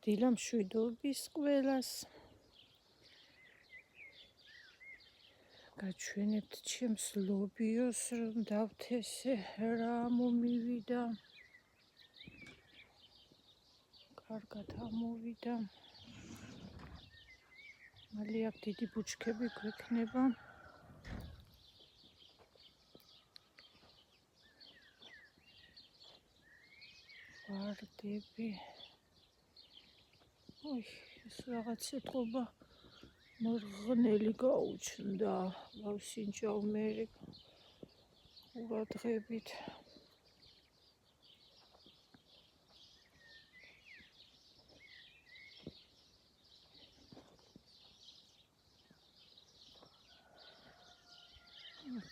დილა მშვიდობის ყველას. გაჩვენებთ ჩემს ლობიოს, რომ დავთესე რა მომივიდა. კარგად ამოვიდა. მალე აქ დიდი ბუჩქები გვექნება. ვარდები. ეს რაღაც ეთყობა მრღნელი გაუჩნდა. გავსინჯავ მე ყურადღებით.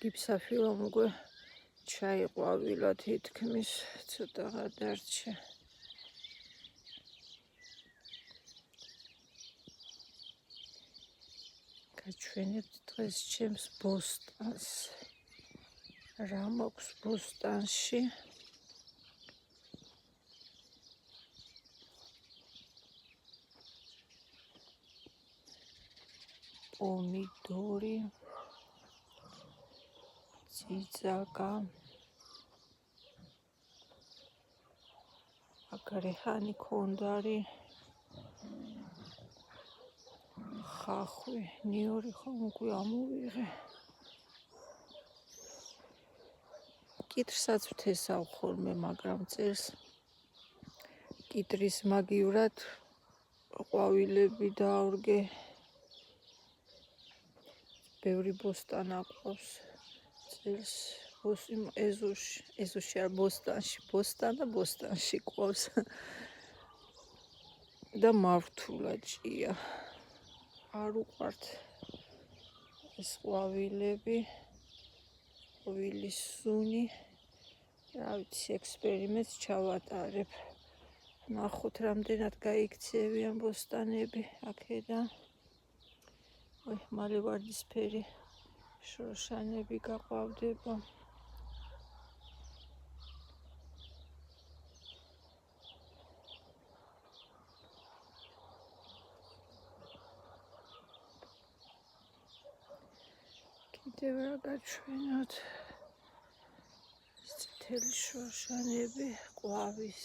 გიფსაფილამ უკვე ჩაიყვავილა თითქმის, ცოტა გადარჩა. გაჩვენებთ დღეს ჩემს ბოსტანს. რა მაქვს ბოსტანში? პომიდორი, წიწაკა, აგრეხანი ქონდარი, ხახვი, ნიორი ხომ უკვე ამოვიღე. კიტრსაც ვთესავ ხოლმე, მაგრამ წერს კიტრის მაგივრად ყვავილები დავრგე. ბევრი ბოსტანა ყავს. წერს ეზოში არ ბოსტანში, ბოსტანში ყავს. და მართულა ჭია. არ უყვართ ეს ყვავილები, ყვავილის სუნი. რა ვიცი, ექსპერიმენტს ჩავატარებ. ნახოთ რამდენად გაიქცევიან ბოსტანები აქედან. მალე ვარდისფერი შროშანები გაყვავდება. კიდევ რა გაჩვენოთ? წითელი შროშანები, ყვავის.